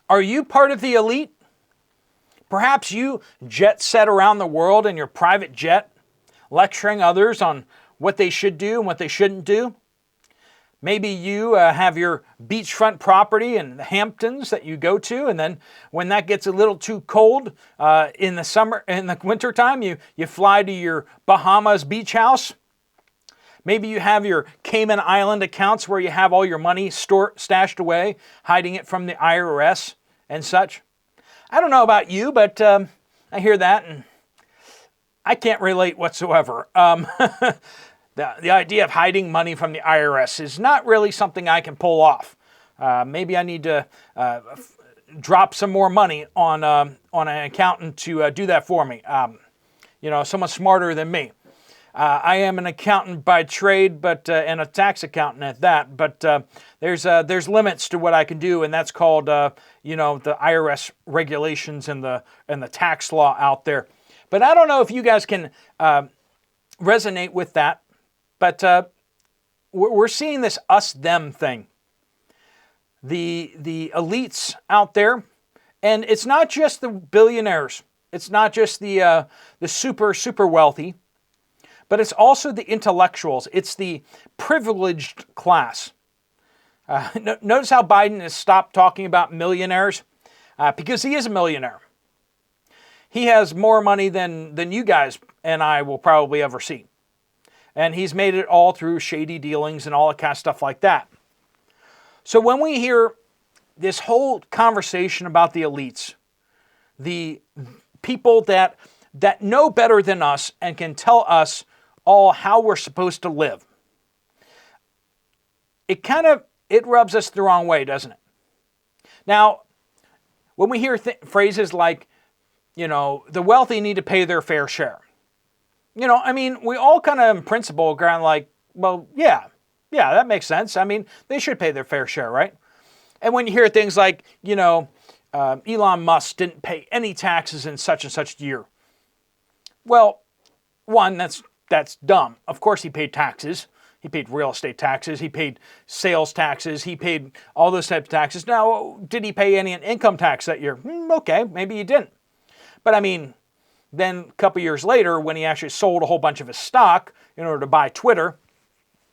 Are you part of the elite? Perhaps you jet set around the world in your private jet, lecturing others on what they should do and what they shouldn't do. Maybe you have your beachfront property in the Hamptons that you go to, and then when that gets a little too cold in the wintertime, you fly to your Bahamas beach house. Maybe you have your Cayman Island accounts where you have all your money stashed away, hiding it from the IRS and such. I don't know about you, but I hear that and I can't relate whatsoever. The idea of hiding money from the IRS is not really something I can pull off. Maybe I need to drop some more money on an accountant to do that for me. Someone smarter than me. I am an accountant by trade, but and a tax accountant at that. But there's limits to what I can do, and that's called the IRS regulations and the tax law out there. But I don't know if you guys can resonate with that. But we're seeing this us-them thing. The elites out there, and it's not just the billionaires. It's not just the super wealthy, but it's also the intellectuals. It's the privileged class. Notice how Biden has stopped talking about millionaires because he is a millionaire. He has more money than you guys and I will probably ever see. And he's made it all through shady dealings and all that kind of stuff like that. So when we hear this whole conversation about the elites, the people that know better than us and can tell us all how we're supposed to live, it rubs us the wrong way, doesn't it? Now, when we hear phrases like, the wealthy need to pay their fair share. We all kind of in principle go like, well, yeah, that makes sense. They should pay their fair share, right? And when you hear things like, Elon Musk didn't pay any taxes in such and such year. Well, one, that's dumb. Of course he paid taxes. He paid real estate taxes. He paid sales taxes. He paid all those types of taxes. Now, did he pay any income tax that year? Okay, maybe he didn't. But then a couple years later, when he actually sold a whole bunch of his stock in order to buy Twitter,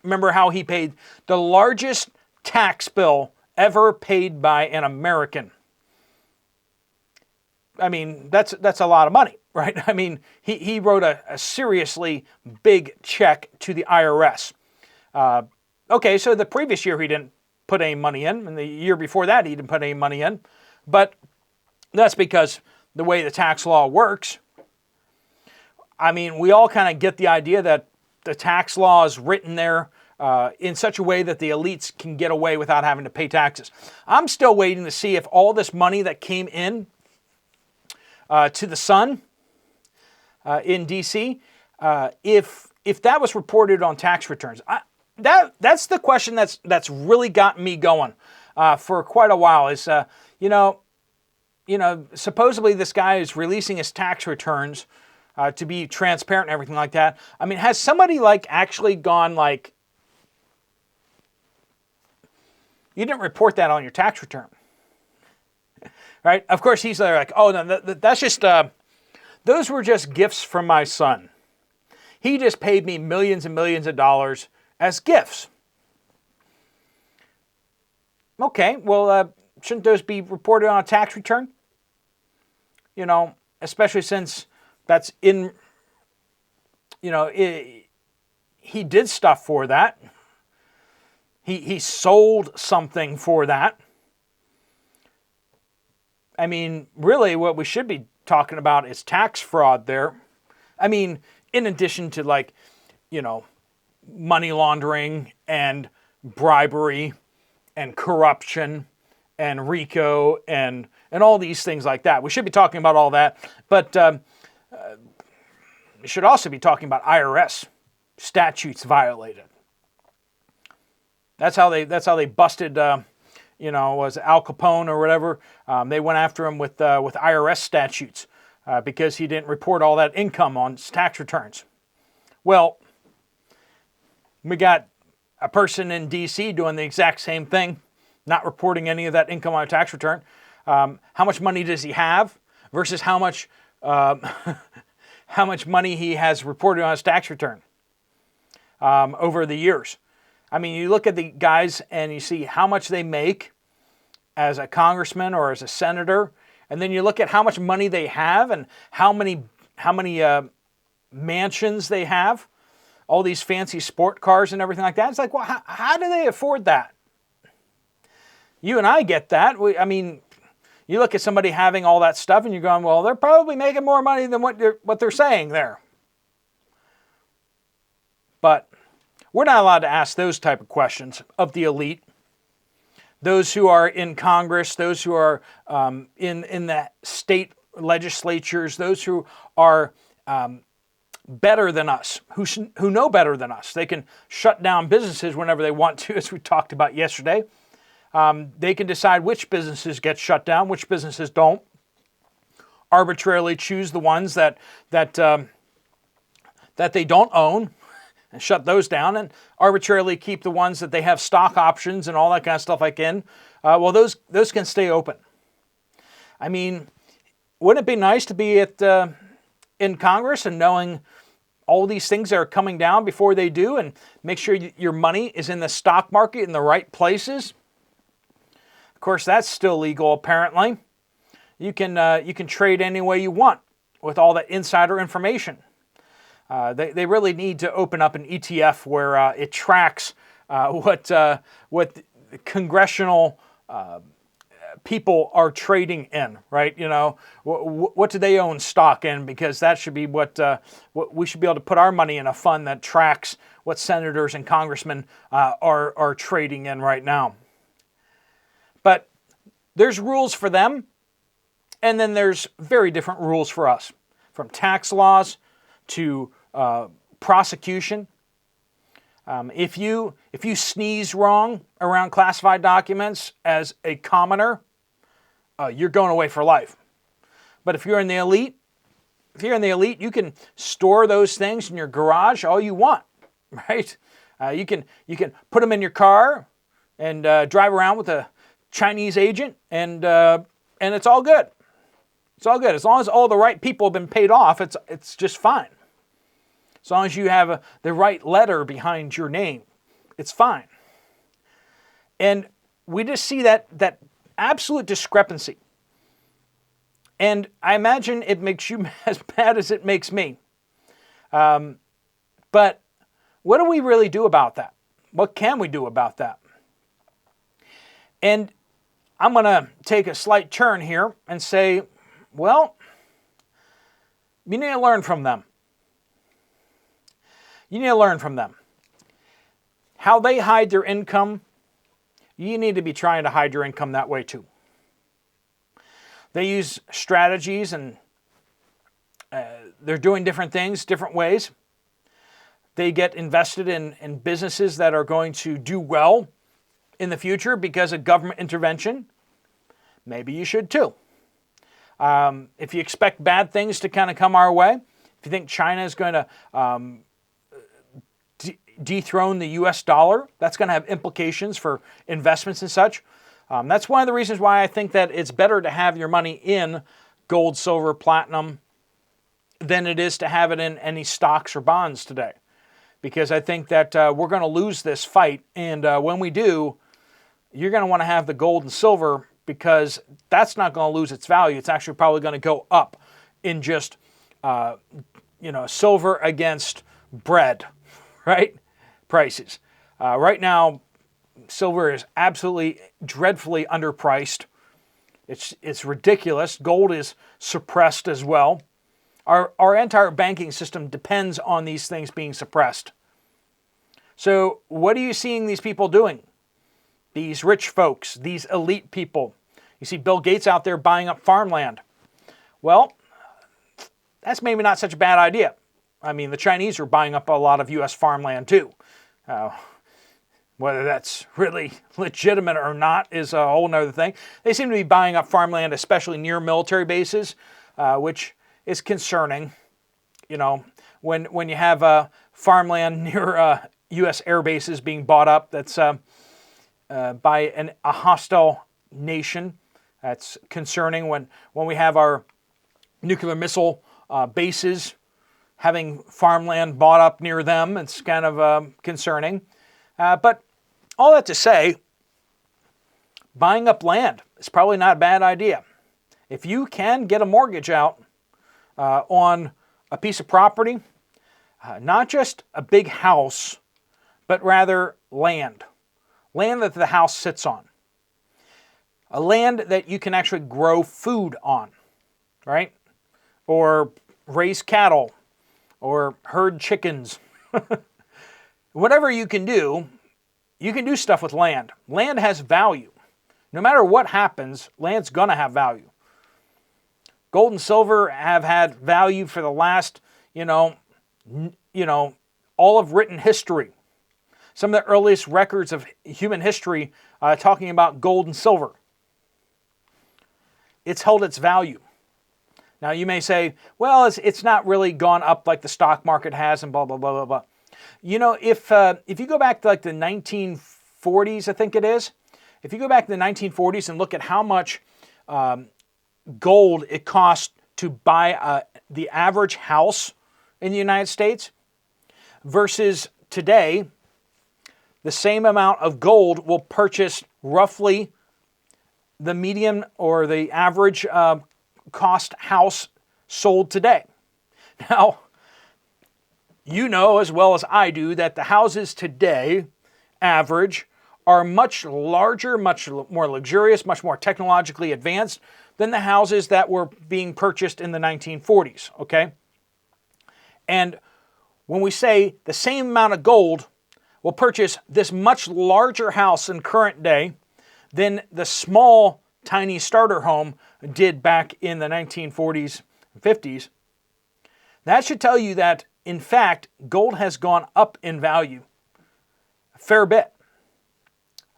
remember how he paid the largest tax bill ever paid by an American. That's a lot of money, right? He wrote a seriously big check to the IRS. Okay, so the previous year he didn't put any money in, and the year before that he didn't put any money in. But that's because the way the tax law works, we all kind of get the idea that the tax law is written there in such a way that the elites can get away without having to pay taxes. I'm still waiting to see if all this money that came in to the Sun in D.C., if that was reported on tax returns. That's the question that's really gotten me going for quite a while. Is supposedly this guy is releasing his tax returns to be transparent and everything like that. Has somebody actually gone you didn't report that on your tax return, right? Of course he's like, oh no, that's just those were just gifts from my son. He just paid me millions and millions of dollars as gifts. Okay, well, shouldn't those be reported on a tax return? Especially since that's in, he did stuff for that. He sold something for that. Really what we should be talking about is tax fraud there. In addition to money laundering and bribery and corruption and RICO and all these things like that. We should be talking about all that. But we should also be talking about IRS statutes violated. That's how they busted, was Al Capone or whatever. They went after him with IRS statutes because he didn't report all that income on his tax returns. Well, we got a person in D.C. doing the exact same thing, not reporting any of that income on a tax return. How much money does he have versus how much how much money he has reported on his tax return over the years. I mean, you look at the guys and you see how much they make as a congressman or as a senator, and then you look at how much money they have and how many mansions they have, all these fancy sport cars and everything like that. It's like, well, how do they afford that? You and I get that. I mean, you look at somebody having all that stuff and you're going, well, they're probably making more money than what they're saying there. But we're not allowed to ask those type of questions of the elite. Those who are in Congress, those who are in the state legislatures, those who are better than us, who know better than us. They can shut down businesses whenever they want to, as we talked about yesterday. They can decide which businesses get shut down, which businesses don't. Arbitrarily choose the ones that they don't own and shut those down, and arbitrarily keep the ones that they have stock options and all that kind of stuff like in. Well, those can stay open. I mean, wouldn't it be nice to be in Congress and knowing all these things that are coming down before they do, and make sure your money is in the stock market in the right places? Of course, that's still legal apparently. You can trade any way you want with all that insider information. They really need to open up an ETF where it tracks what congressional people are trading in, right? You know, what do they own stock in? Because that should be what we should be able to put our money in, a fund that tracks what senators and congressmen are trading in right now. But there's rules for them, and then there's very different rules for us, from tax laws to prosecution. If you sneeze wrong around classified documents as a commoner, you're going away for life. But if you're in the elite, you can store those things in your garage all you want, right? You can put them in your car and drive around with a Chinese agent, and it's all good. It's all good as long as all the right people have been paid off. It's just fine. As long as you have the right letter behind your name, it's fine. And we just see that absolute discrepancy. And I imagine it makes you as bad as it makes me. But what do we really do about that? What can we do about that? And I'm going to take a slight turn here and say, well, you need to learn from them. You need to learn from them. How they hide their income, you need to be trying to hide your income that way too. They use strategies, and they're doing different things, different ways. They get invested in businesses that are going to do well in the future because of government intervention. Maybe you should too. If you expect bad things to kind of come our way, if you think China is going to dethrone the US dollar, that's going to have implications for investments and such. That's one of the reasons why I think that it's better to have your money in gold, silver, platinum than it is to have it in any stocks or bonds today. Because I think that we're going to lose this fight, and when we do, you're going to want to have the gold and silver, because that's not going to lose its value. It's actually probably going to go up in just silver against bread, right? Prices. Right now, silver is absolutely dreadfully underpriced. It's ridiculous. Gold is suppressed as well. Our entire banking system depends on these things being suppressed. So what are you seeing these people doing? These rich folks, these elite people. You see Bill Gates out there buying up farmland. Well, that's maybe not such a bad idea. I mean, the Chinese are buying up a lot of U.S. farmland too. Whether that's really legitimate or not is a whole nother thing. They seem to be buying up farmland, especially near military bases, which is concerning. You know, when you have farmland near U.S. air bases being bought up, that's by a hostile nation, That's concerning when we have our nuclear missile bases having farmland bought up near them. It's kind of concerning. But all that to say, buying up land is probably not a bad idea. If you can get a mortgage out on a piece of property, not just a big house, but rather land that the house sits on, a land that you can actually grow food on, right? Or raise cattle, or herd chickens. Whatever you can do stuff with land. Land has value. No matter what happens, land's going to have value. Gold and silver have had value for the last, all of written history. Some of the earliest records of human history talking about gold and silver. It's held its value. Now you may say, well, it's not really gone up like the stock market has and blah, blah, blah, blah, blah. If you go back to like the 1940s, I think it is, if you go back to the 1940s and look at how much gold it cost to buy the average house in the United States versus today, the same amount of gold will purchase roughly the median or the average cost house sold today. Now, you know as well as I do that the houses today, average, are much larger, much more luxurious, much more technologically advanced than the houses that were being purchased in the 1940s, okay? And when we say the same amount of gold will purchase this much larger house in current day than the small, tiny starter home did back in the 1940s and 50s, that should tell you that, in fact, gold has gone up in value a fair bit.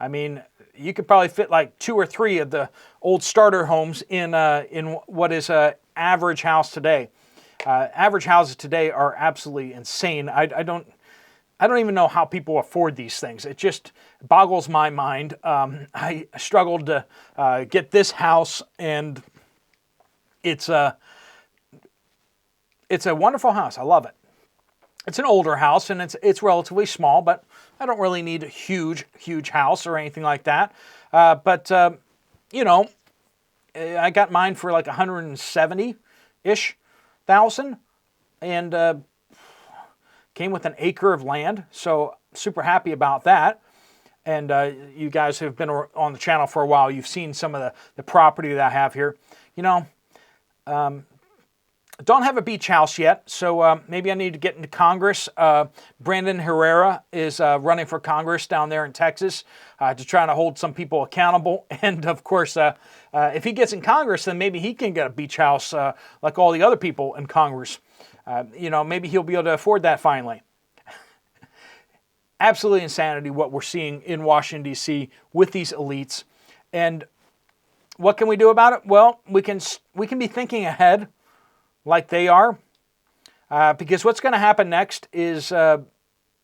I mean, you could probably fit like 2 or 3 of the old starter homes in what is an average house today. Average houses today are absolutely insane. I don't even know how people afford these things. It just boggles my mind. I struggled to get this house, and it's a wonderful house. I love it. It's an older house, and it's relatively small, but I don't really need a huge house or anything like that. But I got mine for like 170-ish thousand, and came with an acre of land, so super happy about that. And you guys who've been on the channel for a while, you've seen some of the property that I have here. Don't have a beach house yet, so maybe I need to get into Congress. Brandon Herrera is running for Congress down there in Texas to try to hold some people accountable. And of course, if he gets in Congress, then maybe he can get a beach house like all the other people in Congress. Maybe he'll be able to afford that finally. Absolutely insanity what we're seeing in Washington, D.C. with these elites. And what can we do about it? Well, we can be thinking ahead like they are, because what's going to happen next is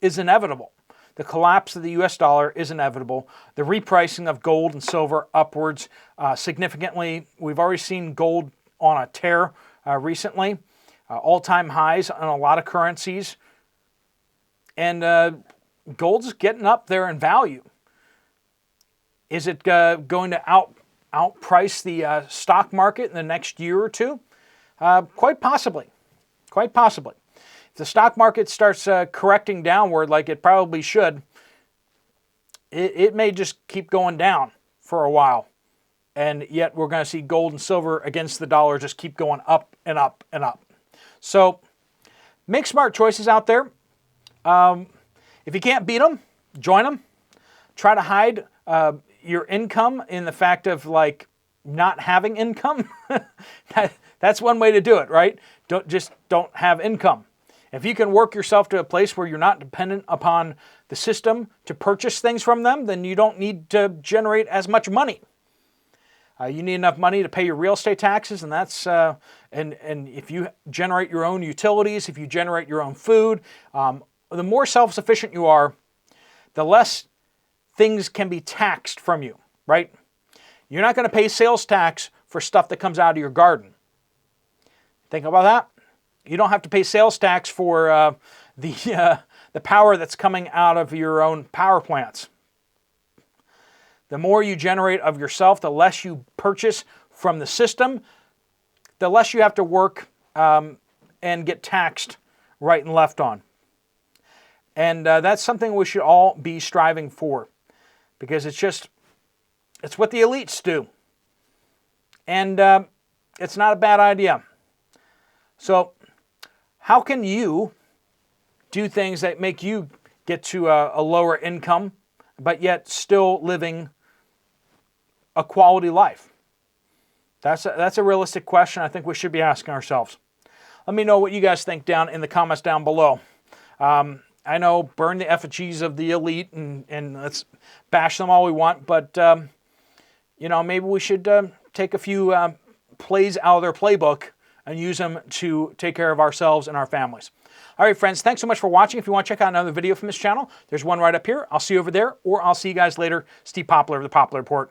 inevitable. The collapse of the U.S. dollar is inevitable. The repricing of gold and silver upwards significantly. We've already seen gold on a tear recently, all-time highs on a lot of currencies, and gold's getting up there in value. Is it going to outprice the stock market in the next year or two? Quite possibly. Quite possibly. If the stock market starts correcting downward like it probably should, it may just keep going down for a while. And yet we're going to see gold and silver against the dollar just keep going up and up and up. So make smart choices out there. If you can't beat them, join them. Try to hide your income in the fact of like not having income. That's one way to do it, right? Don't have income. If you can work yourself to a place where you're not dependent upon the system to purchase things from them, then you don't need to generate as much money. You need enough money to pay your real estate taxes, and that's and if you generate your own utilities, if you generate your own food, the more self-sufficient you are, the less things can be taxed from you, right? You're not going to pay sales tax for stuff that comes out of your garden. Think about that. You don't have to pay sales tax for the power that's coming out of your own power plants. The more you generate of yourself, the less you purchase from the system, the less you have to work and get taxed right and left on. And that's something we should all be striving for, because it's what the elites do. And it's not a bad idea. So how can you do things that make you get to a lower income, but yet still living a quality life? That's a realistic question I think we should be asking ourselves. Let me know what you guys think down in the comments down below. I know, burn the effigies of the elite and let's bash them all we want, but maybe we should take a few plays out of their playbook and use them to take care of ourselves and our families. All right, friends, thanks so much for watching. If you want to check out another video from this channel, there's one right up here. I'll see you over there, or I'll see you guys later. Steve Poplar of The Poplar Report.